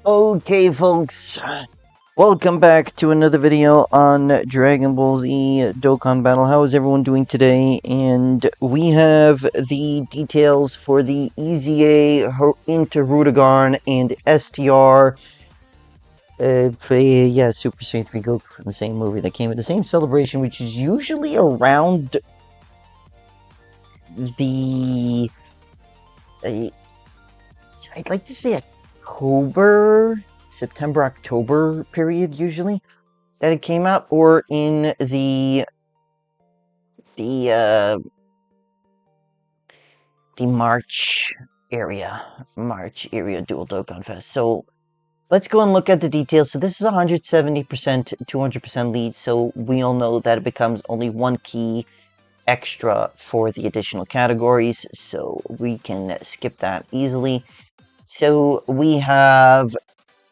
Okay, folks, welcome back to another video on Dragon Ball Z Dokkan Battle. How is everyone doing today? And we have the details for the EZA into Hirudegarn and STR. Super Saiyan 3 Goku from the same movie that came with the same celebration, which is usually around the. I'd like to say September, October period usually that it came out, or in the March area Dual Dokkan Fest. So let's go and look at the details. So this is 170%, 200% lead. So we all know that it becomes only one key extra for the additional categories. So we can skip that easily. So we have,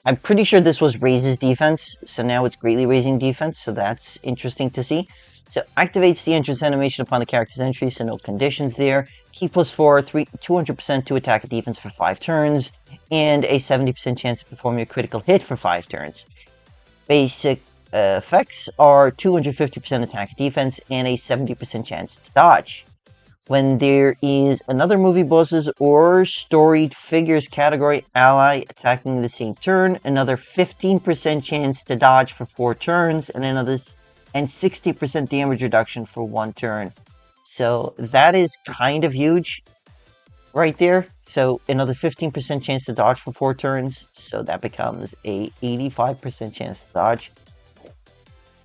I'm pretty sure this was raises defense, so now it's greatly raising defense, so that's interesting to see. So activates the entrance animation upon the character's entry, so no conditions there. Key +4, 200% to attack and defense for 5 turns, and a 70% chance of performing a critical hit for 5 turns. Basic effects are 250% attack and defense, and a 70% chance to dodge. When there is another movie bosses or storied figures category ally attacking the same turn, another 15% chance to dodge for 4 turns, and 60% damage reduction for 1 turn. So that is kind of huge right there. So another 15% chance to dodge for 4 turns, so that becomes a 85% chance to dodge.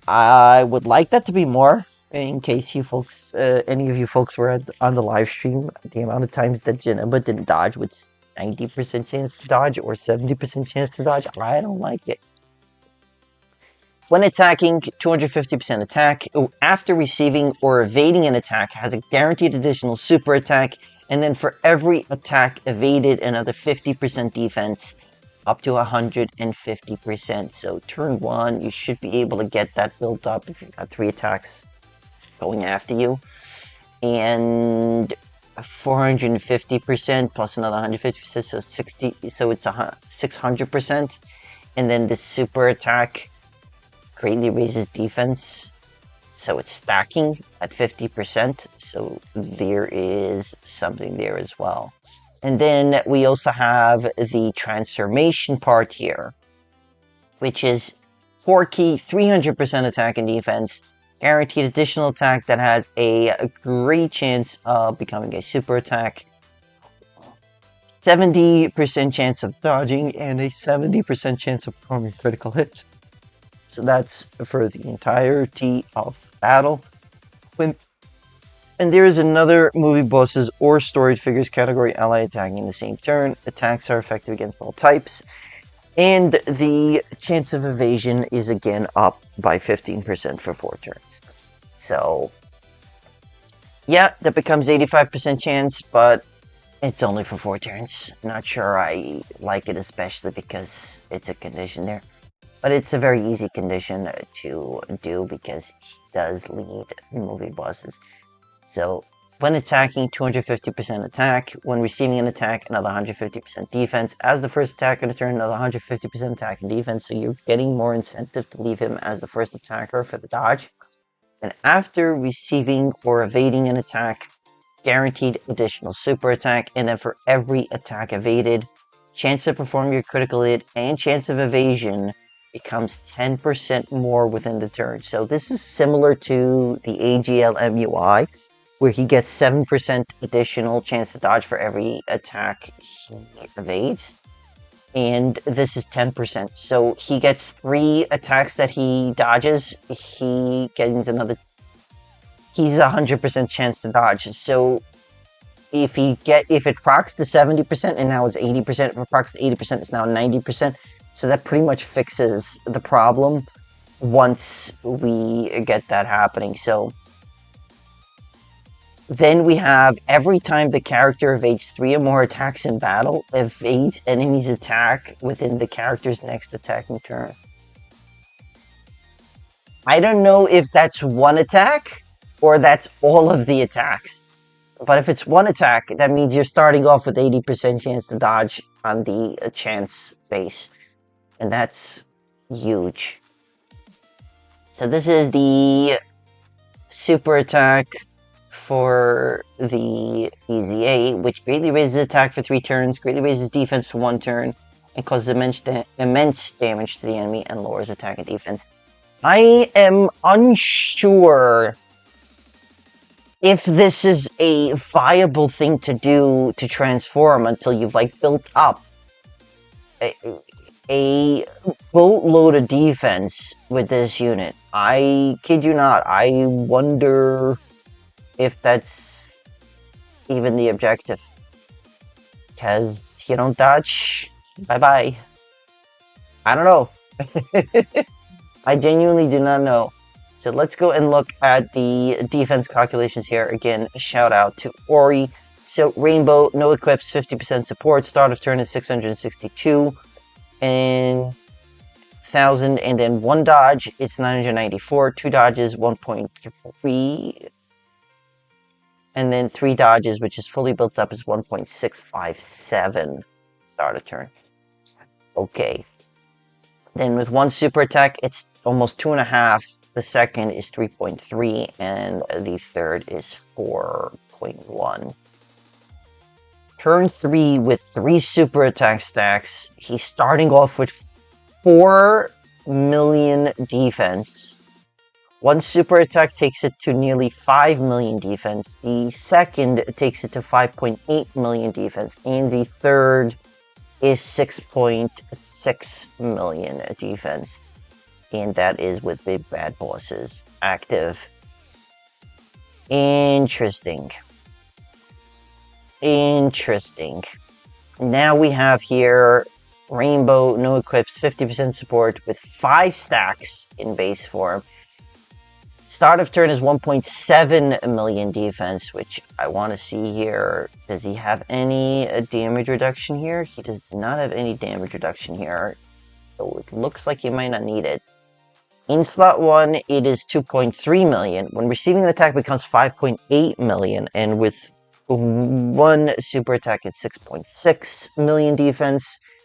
I would like that to be more. In case you folks, any of you folks were on the live stream, the amount of times that Janemba didn't dodge with 90% chance to dodge or 70% chance to dodge, I don't like it. When attacking, 250% attack. After receiving or evading an attack, has a guaranteed additional super attack, and then for every attack evaded, another 50% defense, up to 150%. So turn 1, you should be able to get that built up if you've got 3 attacks going after you, and 450% plus another 150%, so 60. So it's 600%, and then the super attack greatly raises defense, so it's stacking at 50%. So there is something there as well. And then we also have the transformation part here, which is 4 key, 300% attack and defense. Guaranteed additional attack that has a great chance of becoming a super attack, 70% chance of dodging, and a 70% chance of performing critical hits. So that's for the entirety of battle. And there is another movie bosses or storied figures category ally attacking in the same turn. Attacks are effective against all types. And the chance of evasion is again up by 15% for 4 turns. So, yeah, that becomes 85% chance, but it's only for 4 turns. Not sure I like it, especially because it's a condition there. But it's a very easy condition to do because he does lead movie bosses. So, when attacking, 250% attack. When receiving an attack, another 150% defense. As the first attacker in the turn, another 150% attack and defense. So you're getting more incentive to leave him as the first attacker for the dodge. And after receiving or evading an attack, guaranteed additional super attack. And then for every attack evaded, chance to perform your critical hit and chance of evasion becomes 10% more within the turn. So this is similar to the AGL MUI, where he gets 7% additional chance to dodge for every attack he evades. And this is 10%. So he gets 3 attacks that he dodges, he gains another, he's 100% chance to dodge. So if it procs to 70% and now it's 80%, if it procs to 80%, it's now 90%. So that pretty much fixes the problem once we get that happening. So then we have every time the character evades 3 or more attacks in battle, evades enemy's attack within the character's next attacking turn. I don't know if that's 1 attack or that's all of the attacks. But if it's 1 attack, that means you're starting off with 80% chance to dodge on the chance base. and that's huge. So this is the super attack for the EZA, which greatly raises attack for 3 turns, greatly raises defense for 1 turn, and causes immense damage to the enemy and lowers attack and defense. I am unsure if this is a viable thing to do to transform until you've like built up a boatload of defense with this unit. I kid you not, I wonder if that's even the objective. Because if you don't dodge, bye-bye. I don't know. I genuinely do not know. So let's go and look at the defense calculations here. Again, shout out to Ori. So Rainbow, no equips, 50% support. Start of turn is 662. And 1,000. And then 1 dodge, it's 994. 2 dodges, 1.3. And then 3 dodges, which is fully built up, is 1.657 start of turn. Okay. Then with 1 super attack, it's almost 2.5. The second is 3.3, and the third is 4.1. Turn 3 with 3 super attack stacks. He's starting off with 4 million defense. 1 super attack takes it to nearly 5 million defense. The second takes it to 5.8 million defense. And the third is 6.6 million defense. And that is with big bad bosses active. Interesting. Interesting. Now we have here Rainbow, no equips, 50% support with 5 stacks in base form. Start of turn is 1.7 million defense, which I want to see here. Does he have any damage reduction here? He does not have any damage reduction here, so it looks like he might not need it. In slot 1, it is 2.3 million. When receiving an attack, it becomes 5.8 million, and with 1 super attack, it's 6.6 million defense.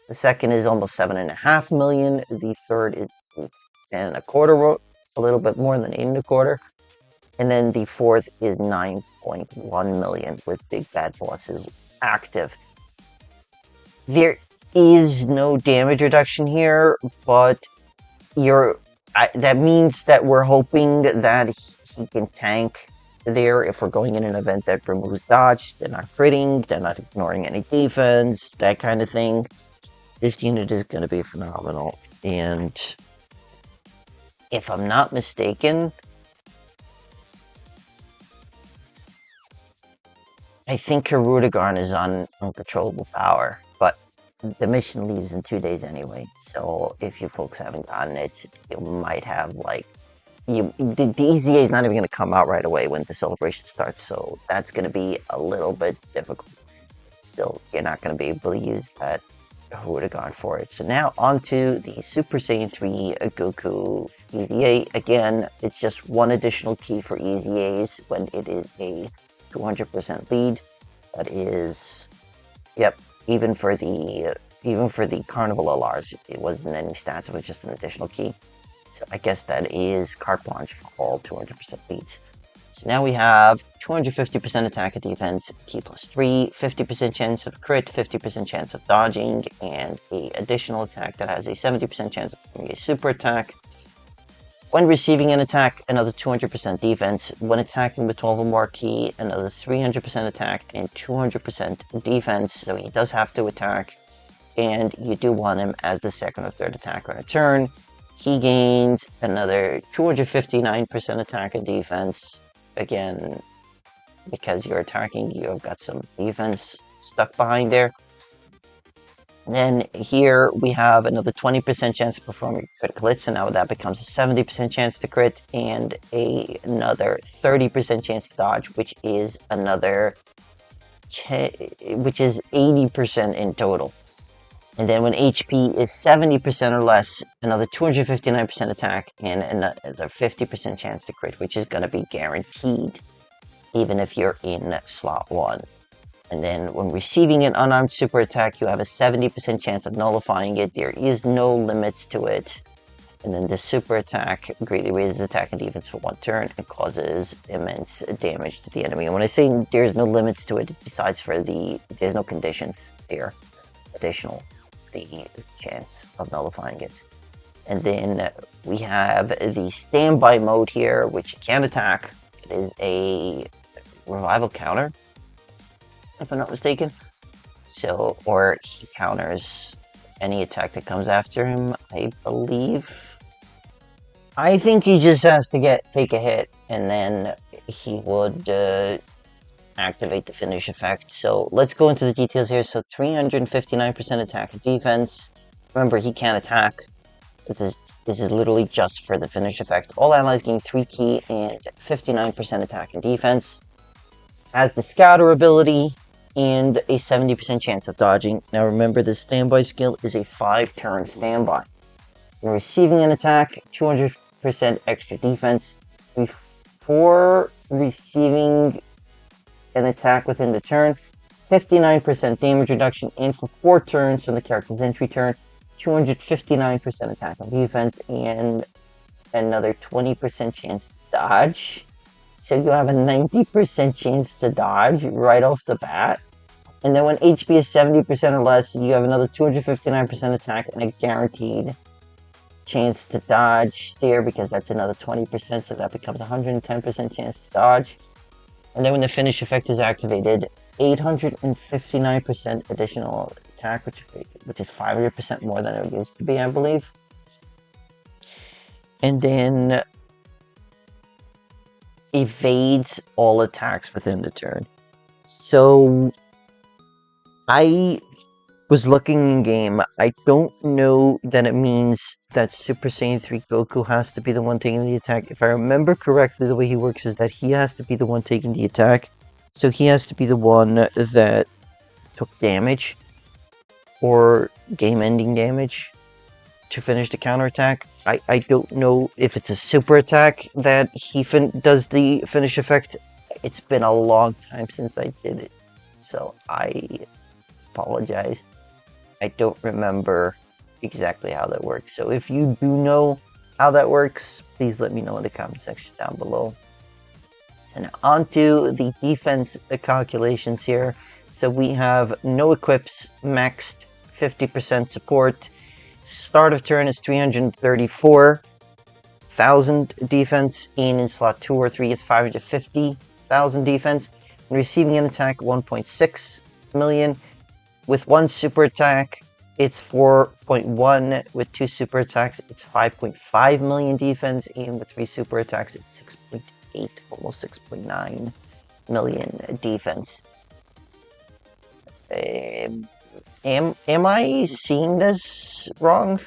The second is almost 7.5 million. The third is 10.25. A little bit more than 8.25. And then the fourth is 9.1 million with big bad bosses active. There is no damage reduction here, but that means that we're hoping that he can tank there if we're going in an event that removes dodge. They're not critting, they're not ignoring any defense, that kind of thing. This unit is going to be phenomenal. And if I'm not mistaken, I think Hirudegarn is on uncontrollable power, but the mission leaves in 2 days anyway, so if you folks haven't gotten it, you might have, like, the EZA is not even going to come out right away when the celebration starts, so that's going to be a little bit difficult. Still, you're not going to be able to use that Hirudegarn for it. So now onto the Super Saiyan 3 Goku EZA. Again, it's just 1 additional key for EZA's when it is a 200% lead. That is, yep, even for the Carnival LRs, it wasn't any stats, it was just an additional key. So I guess that is carte blanche for all 200% leads. So now we have 250% attack and defense, key +3, 50% chance of crit, 50% chance of dodging, and an additional attack that has a 70% chance of becoming a super attack. When receiving an attack, another 200% defense. When attacking with 12 or more key, another 300% attack and 200% defense. So he does have to attack, and you do want him as the second or third attacker on a turn. He gains another 259% attack and defense. Again, because you're attacking, you've got some defense stuck behind there. Then here we have another 20% chance of performing critical hits, so now that becomes a 70% chance to crit, and another 30% chance to dodge, which is another, which is 80% in total. And then when HP is 70% or less, another 259% attack, and another 50% chance to crit, which is going to be guaranteed, even if you're in slot 1. And then when receiving an unarmed super attack, you have a 70% chance of nullifying it. There is no limits to it. And then the super attack greatly raises attack and defense for 1 turn and causes immense damage to the enemy. And when I say there's no limits to it, besides for there's no conditions here, additional, the chance of nullifying it. And then we have the standby mode here, which can attack. It is a revival counter, if I'm not mistaken. So, or he counters any attack that comes after him, I believe. I think he just has to take a hit, and then he would activate the finish effect. So let's go into the details here. So 359% attack and defense. Remember, he can't attack. This is literally just for the finish effect. All allies gain 3 ki and 59% attack and defense. Has the Scouter ability and a 70% chance of dodging. Now remember, the standby skill is a 5-turn standby. When receiving an attack, 200% extra defense. Before receiving an attack within the turn, 59% damage reduction, and for 4 turns from the character's entry turn, 259% attack and defense, and another 20% chance to dodge. So you have a 90% chance to dodge right off the bat. And then when HP is 70% or less, you have another 259% attack and a guaranteed chance to dodge there, because that's another 20%, so that becomes 110% chance to dodge. And then when the finish effect is activated, 859% additional attack, which is 500% more than it used to be, I believe. And then evades all attacks within the turn. So I was looking in game. I don't know that it means that Super Saiyan 3 Goku has to be the one taking the attack. If I remember correctly, the way he works is that he has to be the one taking the attack. So he has to be the one that took damage or game-ending damage to finish the counterattack. I don't know if it's a super attack that he does the finish effect. It's been a long time since I did it, so I apologize. I don't remember exactly how that works. So if you do know how that works, please let me know in the comment section down below. And on to the defense calculations here. So we have no equips, maxed 50% support. Start of turn is 334,000 defense. In slot 2 or 3 is 550,000 defense. And receiving an attack, 1.6 million. With 1 super attack, it's 4.1. With 2 super attacks, it's 5.5 million defense. And with 3 super attacks, it's 6.8, almost 6.9 million defense. Am I seeing this wrong?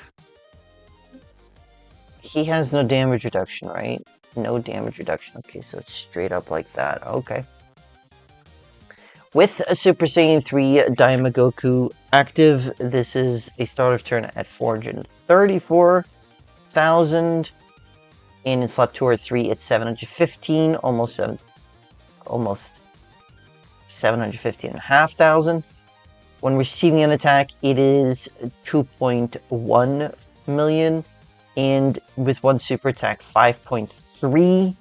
He has no damage reduction, right? No damage reduction. Okay, so it's straight up like that. Okay. With a Super Saiyan 3 Daima Goku active, this is a start of turn at 434,000. And in slot 2 or 3, it's 715, almost 750,500. When receiving an attack, it is 2.1 million. And with 1 super attack, 5.3.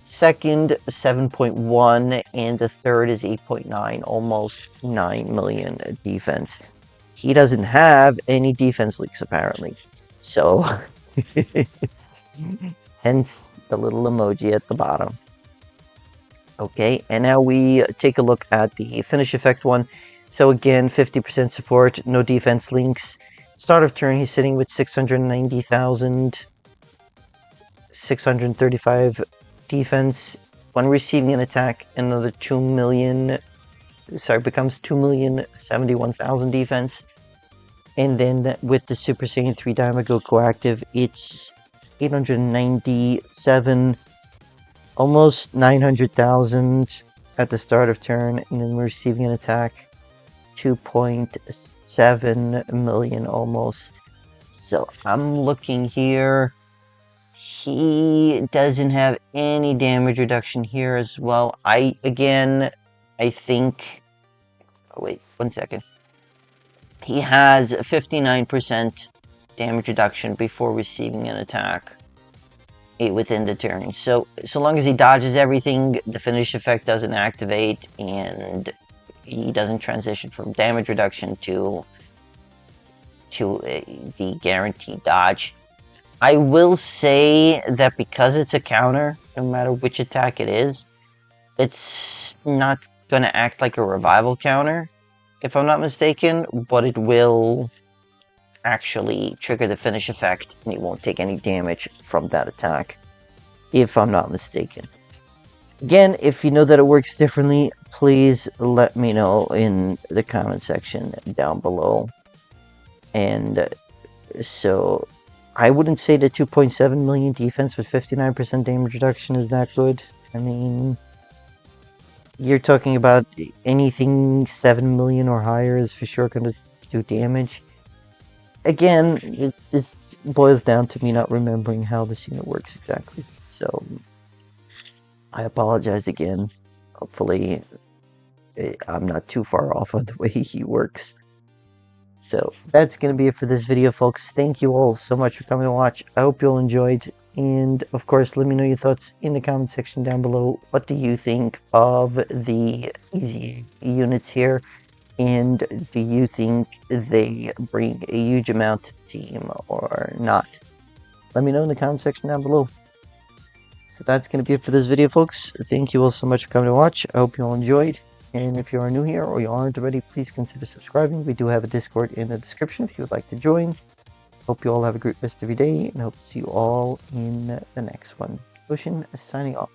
Second, 7.1, and the third is 8.9, almost 9 million defense. He doesn't have any defense leaks, apparently. So, hence the little emoji at the bottom. Okay, and now we take a look at the finish effect one. So again, 50% support, no defense links. Start of turn, he's sitting with 690,000, 635 defense. When receiving an attack, another 2 million, becomes 2,071,000 defense. And then with the Super Saiyan 3 Daima Goku active, it's 897, almost 900,000 at the start of turn. And then receiving an attack, 2.7 million almost. So I'm looking here. He doesn't have any damage reduction here as well. I think Oh, wait, 1 second. He has 59% damage reduction before receiving an attack within the turn. So long as he dodges everything, the finish effect doesn't activate, and he doesn't transition from damage reduction to the guaranteed dodge. I will say that because it's a counter, no matter which attack it is, it's not going to act like a revival counter, if I'm not mistaken, but it will actually trigger the finish effect, and he won't take any damage from that attack, if I'm not mistaken. Again, if you know that it works differently, please let me know in the comment section down below. And so I wouldn't say the 2.7 million defense with 59% damage reduction is that good. I mean, you're talking about anything 7 million or higher is for sure going to do damage. Again, this boils down to me not remembering how this unit works exactly. So I apologize again. Hopefully I'm not too far off on the way he works. So that's going to be it for this video, folks. Thank you all so much for coming to watch. I hope you all enjoyed. And of course, let me know your thoughts in the comment section down below. What do you think of the EZA units here? And do you think they bring a huge amount to the team or not? Let me know in the comment section down below. So that's going to be it for this video, folks. Thank you all so much for coming to watch. I hope you all enjoyed. And if you are new here or you aren't already, please consider subscribing. We do have a Discord in the description if you would like to join. Hope you all have a great rest of your day, and hope to see you all in the next one. Goshin signing off.